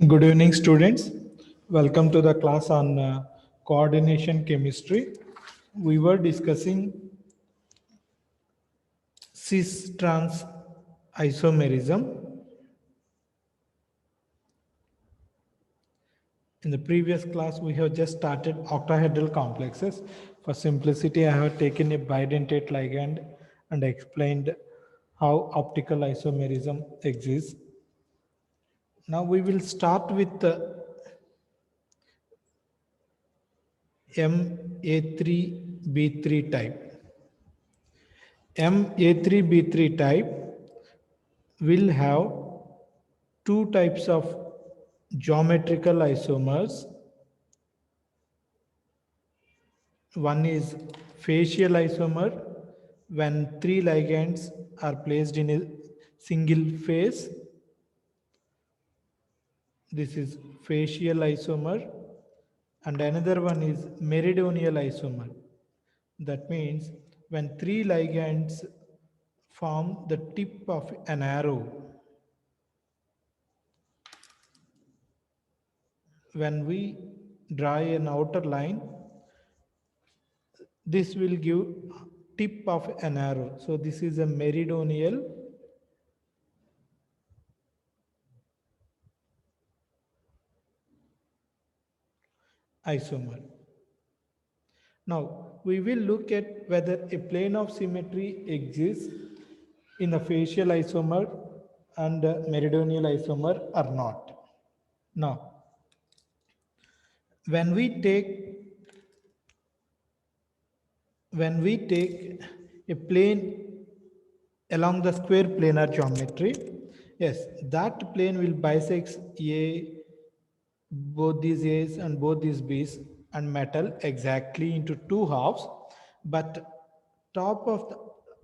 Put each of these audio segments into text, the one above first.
Good evening, students. Welcome to the class on coordination chemistry. We were discussing cis-trans isomerism. In the previous class, we have just started octahedral complexes. For simplicity, I have taken a bidentate ligand and explained how optical isomerism exists. Now we will start with the MA3B3 type. MA3B3 type will have two types of geometrical isomers. One is facial isomer when three ligands are placed in a single phase. This is facial isomer. And another one is meridional isomer. That means when three ligands form the tip of an arrow, when we draw an outer line, this will give tip of an arrow. So this is a meridional isomer. Now we will look at whether a plane of symmetry exists in the facial isomer and meridional isomer or not. Now when we take a plane along the square planar geometry, yes, that plane will bisect a both these A's and both these B's and metal exactly into two halves, but top of the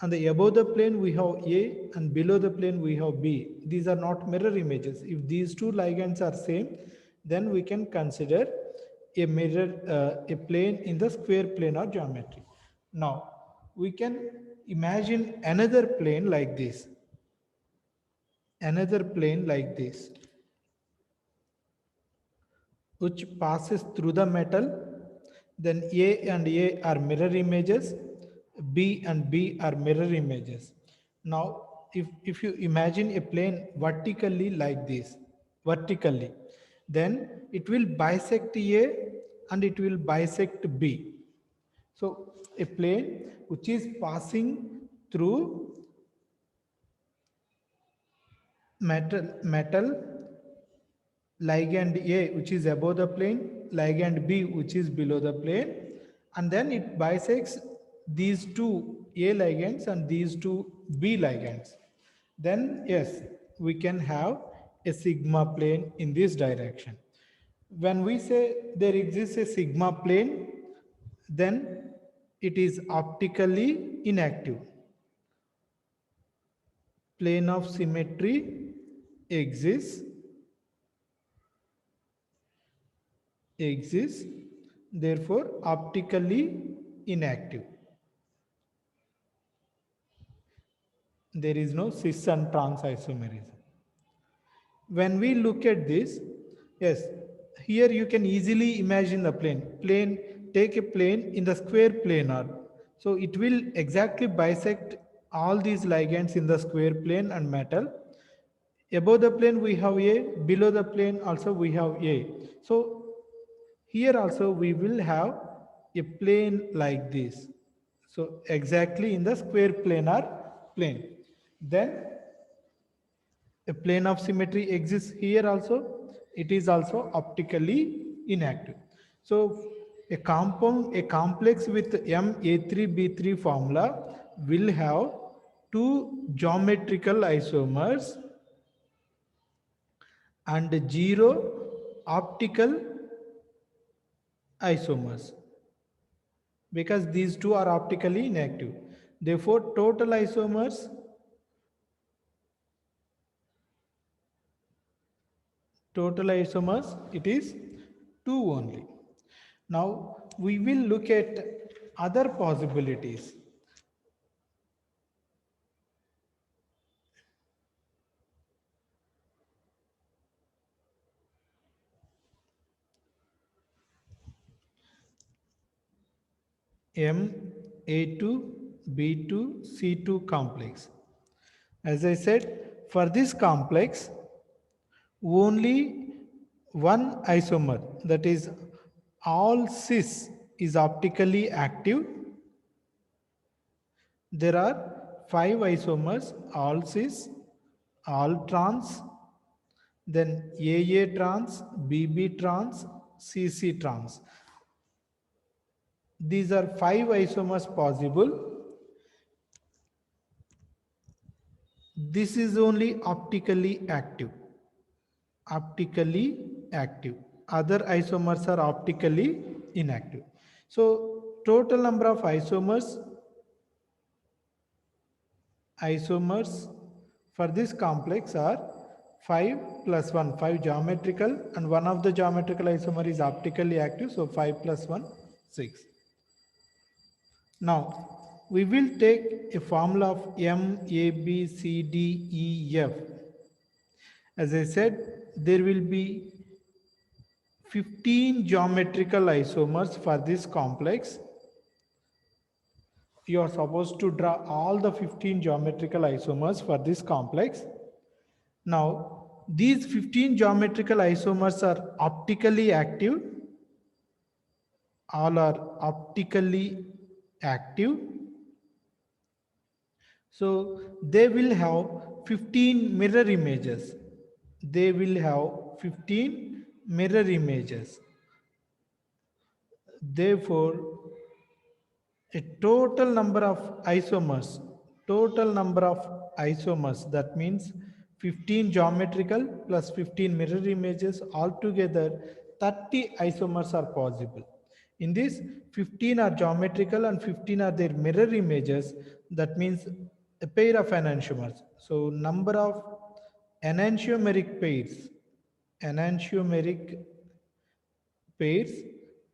and the above the plane we have A and below the plane we have B. These are not mirror images. If these two ligands are same, then we can consider a plane in the square planar geometry. Now we can imagine another plane like this. Another plane like this, which passes through the metal, then A and A are mirror images, B and B are mirror images. Now, if you imagine a plane vertically like this, vertically, then it will bisect A and it will bisect B. So, a plane which is passing through metal ligand A which is above the plane, ligand B which is below the plane, and then it bisects these two A ligands and these two B ligands. Then yes, we can have a sigma plane in this direction. When we say there exists a sigma plane, then it is optically inactive. Plane of symmetry exists, therefore optically inactive. There is no cis and trans isomerism. When we look at this, yes, here you can easily imagine the plane, take a plane in the square planar. So it will exactly bisect all these ligands in the square plane and metal. Above the plane we have A, below the plane also we have A. So here also we will have a plane like this. So exactly in the square planar plane. Then a plane of symmetry exists here also. It is also optically inactive. So a complex with Ma3B3 formula will have two geometrical isomers and zero optical isomers, because these two are optically inactive. Therefore, total isomers, it is 2 only. Now, we will look at other possibilities. M A2B2C2 complex. As I said, for this complex, only one isomer, that is all cis, is optically active. There are five isomers: all cis, all trans, then AA trans, BB trans, CC trans. These are five isomers possible. This is only optically active. Optically active. Other isomers are optically inactive. So total number of isomers for this complex are 5 plus 1, 5 geometrical, and one of the geometrical isomer is optically active, so 5 plus 1, 6. Now we will take a formula of M, A, B, C, D, E, F. As I said, there will be 15 geometrical isomers for this complex. You are supposed to draw all the 15 geometrical isomers for this complex. Now, these 15 geometrical isomers are optically active. All are optically active. So, they will have 15 mirror images. They will have 15 mirror images. Therefore, a total number of isomers, that means 15 geometrical plus 15 mirror images, altogether 30 isomers are possible. In this, 15 are geometrical and 15 are their mirror images, that means a pair of enantiomers. So number of enantiomeric pairs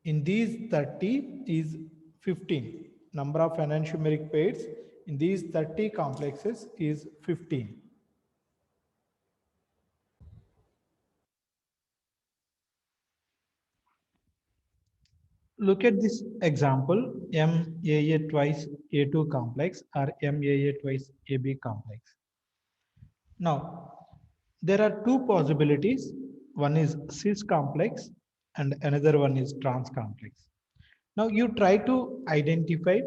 in these 30 is 15. Number of enantiomeric pairs in these 30 complexes is 15. Look at this example, MAA twice A2 complex or MAA twice AB complex. Now, there are two possibilities. One is cis complex and another one is trans complex. Now, you try to identify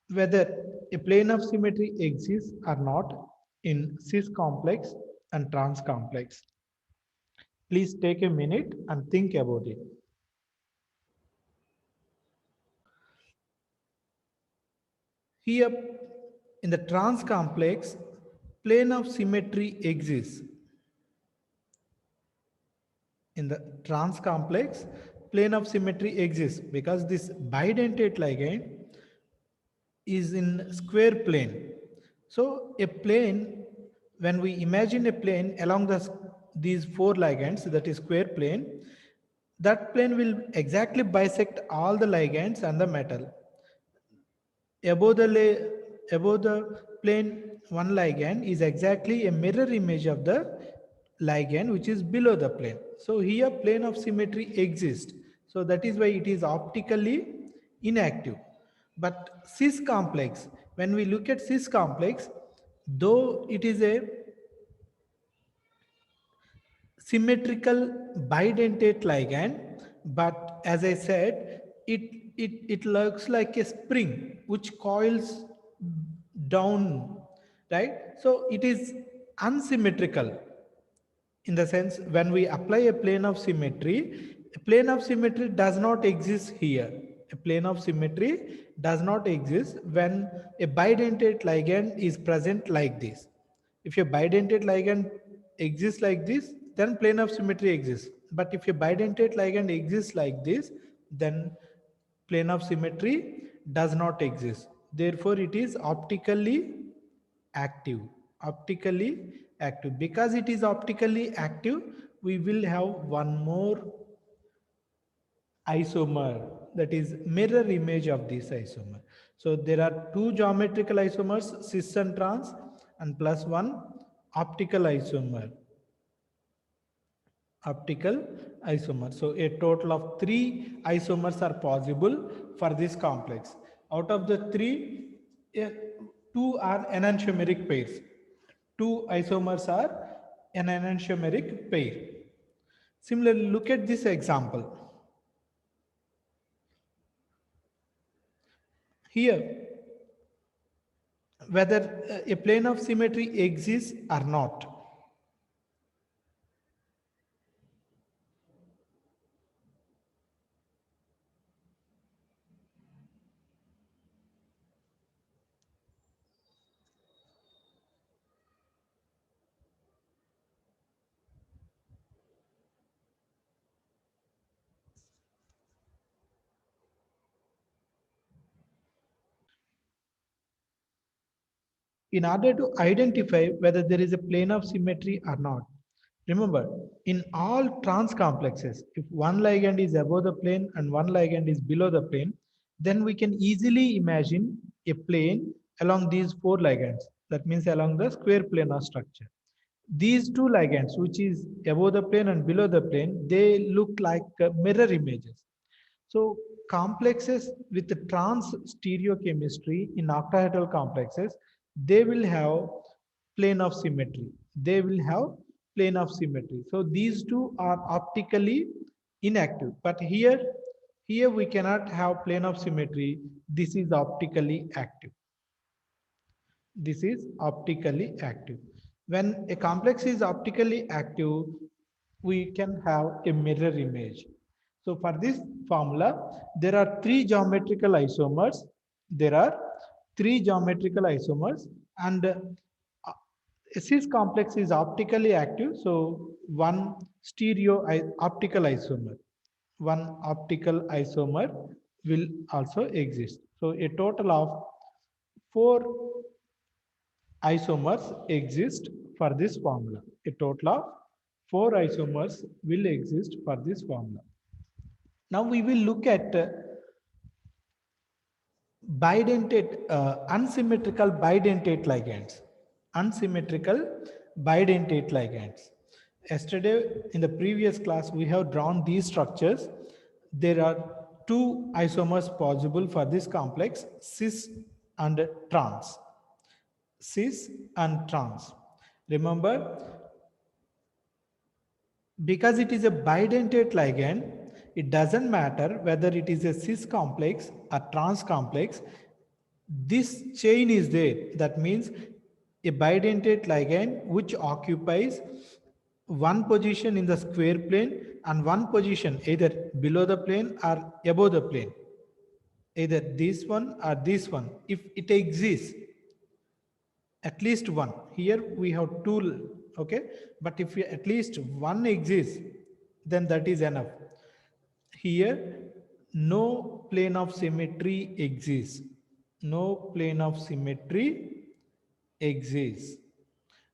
whether a plane of symmetry exists or not in cis complex and trans complex. Please take a minute and think about it. Here, in the trans complex, plane of symmetry exists. In the trans complex, plane of symmetry exists because this bidentate ligand is in square plane. So a plane, when we imagine a plane along these four ligands, that is square plane, that plane will exactly bisect all the ligands and the metal. Above the plane, one ligand is exactly a mirror image of the ligand which is below the plane. So here plane of symmetry exists. So that is why it is optically inactive. But cis complex, when we look at cis complex, though it is a symmetrical bidentate ligand, but as I said, it looks like a spring which coils down, right? So it is unsymmetrical in the sense when we apply a plane of symmetry does not exist here. A plane of symmetry does not exist when a bidentate ligand is present like this. If a bidentate ligand exists like this, then plane of symmetry exists. But if a bidentate ligand exists like this, then plane of symmetry does not exist. Therefore, it is active optically active. Because it is optically active, we will have one more isomer, that is mirror image of this isomer. So there are two geometrical isomers, cis and trans, and plus one optical isomer. optical isomer. So a total of 3 isomers are possible for this complex. Out of the three, eh, two are enantiomeric pairs. Two isomers are an enantiomeric pair. Similarly, look at this example. Here, whether a plane of symmetry exists or not. In order to identify whether there is a plane of symmetry or not. Remember, in all trans complexes, if one ligand is above the plane and one ligand is below the plane, then we can easily imagine a plane along these four ligands. That means along the square planar structure. These two ligands, which is above the plane and below the plane, they look like mirror images. So complexes with the trans stereochemistry in octahedral complexes, they will have plane of symmetry. They will have plane of symmetry. So these two are optically inactive. But here we cannot have plane of symmetry. This is optically active. This is optically active. When a complex is optically active, we can have a mirror image. So for this formula, there are three geometrical isomers. There are three geometrical isomers, and a cis complex is optically active. So one optical isomer, one optical isomer will also exist. So a total of four isomers exist for this formula. A total of four isomers will exist for this formula. Now we will look at unsymmetrical bidentate ligands. Unsymmetrical bidentate ligands. Yesterday, in the previous class, we have drawn these structures. There are two isomers possible for this complex, cis and trans. Cis and trans. Remember, because it is a bidentate ligand, it doesn't matter whether it is a cis complex or trans complex. This chain is there. That means a bidentate ligand which occupies one position in the square plane and one position either below the plane or above the plane. Either this one or this one. If it exists, at least one. Here we have two, okay, but if at least one exists, then that is enough. Here no plane of symmetry exists. No plane of symmetry exists.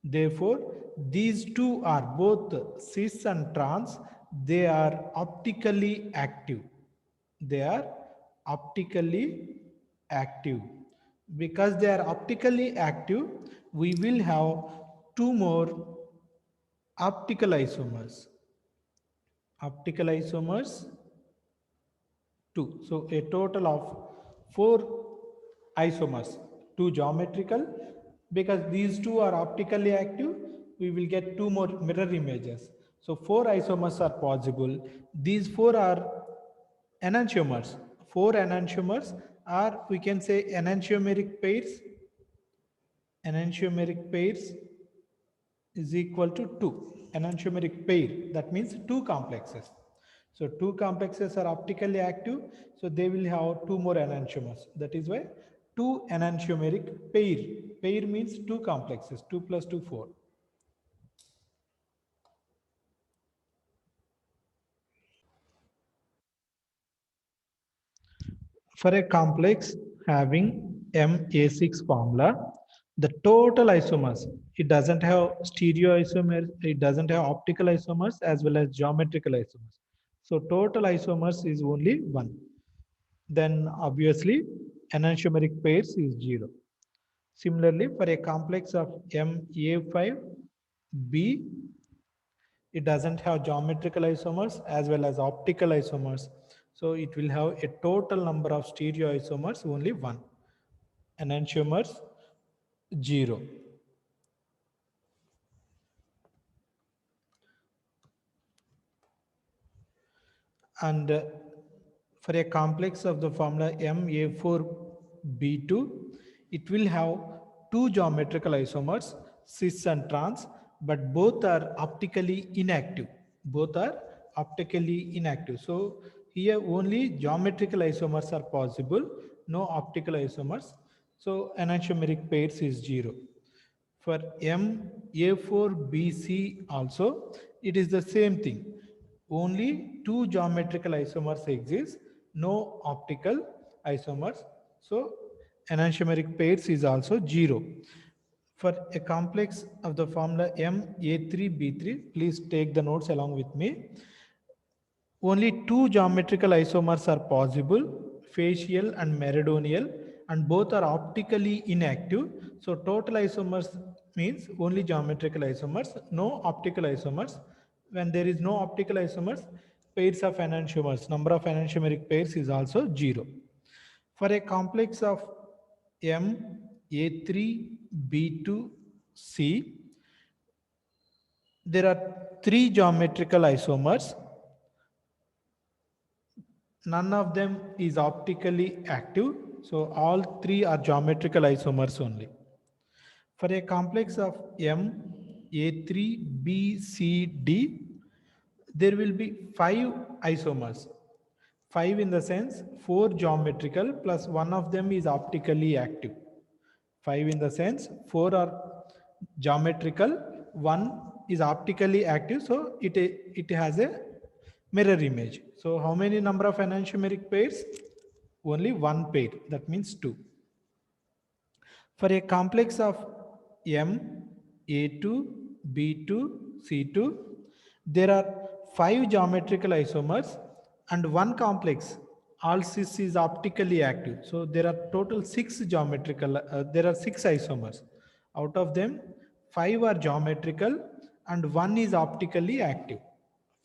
Therefore these two are both cis and trans. They are optically active. They are optically active. Because they are optically active, we will have two more optical isomers. Optical isomers 2. So a total of 4 isomers, 2 geometrical. Because these two are optically active, we will get 2 more mirror images. So 4 isomers are possible. These 4 are enantiomers. 4 enantiomers are, we can say, enantiomeric pairs. Enantiomeric pairs is equal to 2. Enantiomeric pair, that means 2 complexes. So 2 complexes are optically active, so they will have 2 more enantiomers. That is why 2 enantiomeric pair. Pair means 2 complexes, 2 plus 2, 4. For a complex having Ma6 formula, the total isomers, it doesn't have stereoisomers, it doesn't have optical isomers as well as geometrical isomers. So total isomers is only 1. Then obviously enantiomeric pairs is 0. Similarly, for a complex of Ma5B, It doesn't have geometrical isomers as well as optical isomers. So it will have a total number of stereoisomers only one. Enantiomers 0. And for a complex of the formula Ma4B2, it will have two geometrical isomers, cis and trans, but both are optically inactive. Both are optically inactive. So here only geometrical isomers are possible, no optical isomers. So enantiomeric pairs is 0. For Ma4BC also, it is the same thing. Only two geometrical isomers exist, no optical isomers. So enantiomeric pairs is also 0. For a complex of the formula Ma3B3, please take the notes along with me. Only two geometrical isomers are possible, facial and meridional, and both are optically inactive. So total isomers means only geometrical isomers, no optical isomers. When there is no optical isomers, pairs of enantiomers, number of enantiomeric pairs is also 0. For a complex of M, A3, B2, C, there are three geometrical isomers. None of them is optically active. So all three are geometrical isomers only. For a complex of M, A3, B, C, D, there will be five isomers. Five in the sense four geometrical plus one of them is optically active. Five in the sense four are geometrical, one is optically active, so it has a mirror image. So how many number of enantiomeric pairs? Only one pair, that means two. For a complex of M, A2, B2, C2, there are five geometrical isomers and one complex. All cis is optically active. So there are total there are six isomers. Out of them, five are geometrical and one is optically active.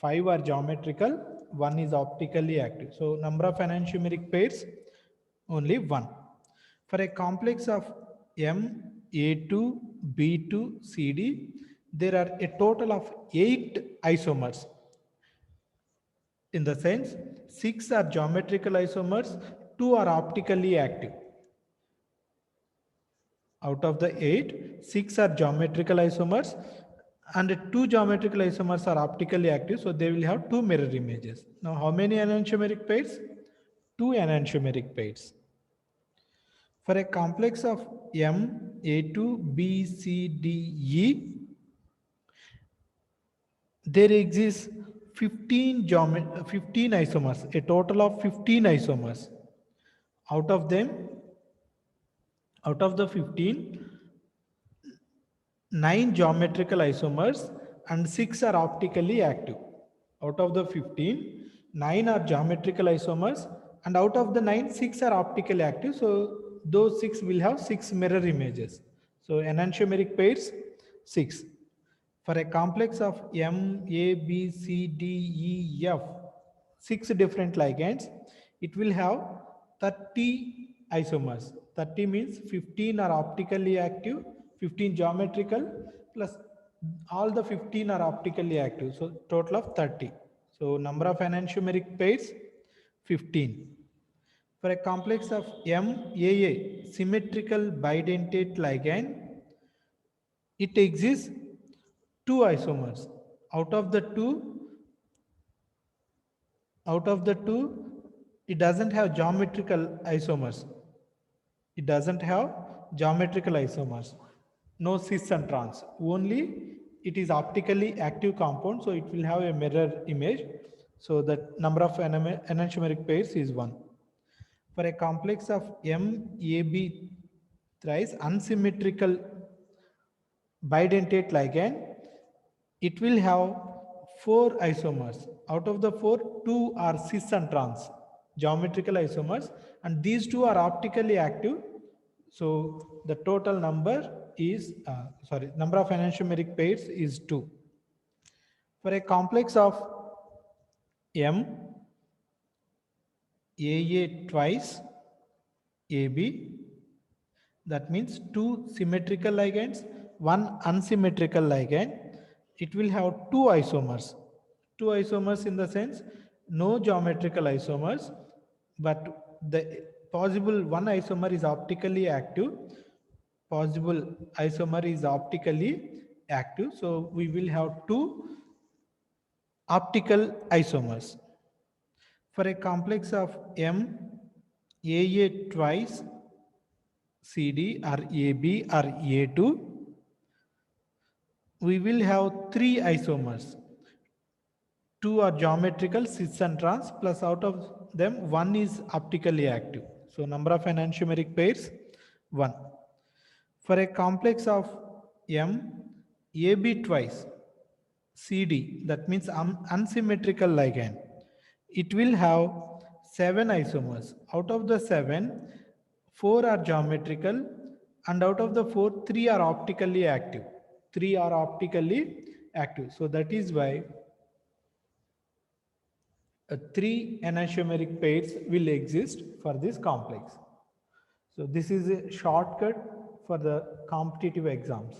Five are geometrical, one is optically active. So number of enantiomeric pairs, only one. For a complex of M, A2, B2, CD, there are a total of 8 isomers. In the sense, 6 are geometrical isomers, 2 are optically active. Out of the 8, 6 are geometrical isomers and 2 geometrical isomers are optically active, so they will have two mirror images. Now, how many enantiomeric pairs? Two enantiomeric pairs. For a complex of M, A2, B, C, D, E, there exists 15 isomers, a total of 15 isomers. Out of them, out of the 15, 9 geometrical isomers and 6 are optically active. Out of the 15, 9 are geometrical isomers and out of the 9, 6 are optically active. So those 6 will have 6 mirror images. So enantiomeric pairs 6. For a complex of M, A, B, C, D, E, F, 6 different ligands, it will have 30 isomers. 30 means 15 are optically active, 15 geometrical, plus all the 15 are optically active. So total of 30. So number of enantiomeric pairs, 15. For a complex of MAA, symmetrical bidentate ligand, it exists two isomers. Out of the two, it doesn't have geometrical isomers. It doesn't have geometrical isomers. No cis and trans. Only it is optically active compound, so it will have a mirror image. So the number of enantiomeric pairs is 1. For a complex of MAB thrice unsymmetrical bidentate ligand, it will have 4 isomers. Out of the 4, 2 are cis and trans, geometrical isomers, and these two are optically active. So the total number is, number of enantiomeric pairs is 2. For a complex of M, AA twice AB, that means two symmetrical ligands, one unsymmetrical ligand, it will have two isomers. Two isomers in the sense no geometrical isomers, but the possible one isomer is optically active. Possible isomer is optically active. So we will have two optical isomers. For a complex of M, AA twice CD or AB or A2, we will have three isomers. Two are geometrical, cis and trans, plus out of them, one is optically active. So number of enantiomeric pairs, 1. For a complex of M, AB twice, CD, that means unsymmetrical ligand, it will have 7 isomers. Out of the 7, 4 are geometrical, and out of the 4, 3 are optically active. 3 are optically active. So that is why 3 enantiomeric pairs will exist for this complex. So this is a shortcut for the competitive exams.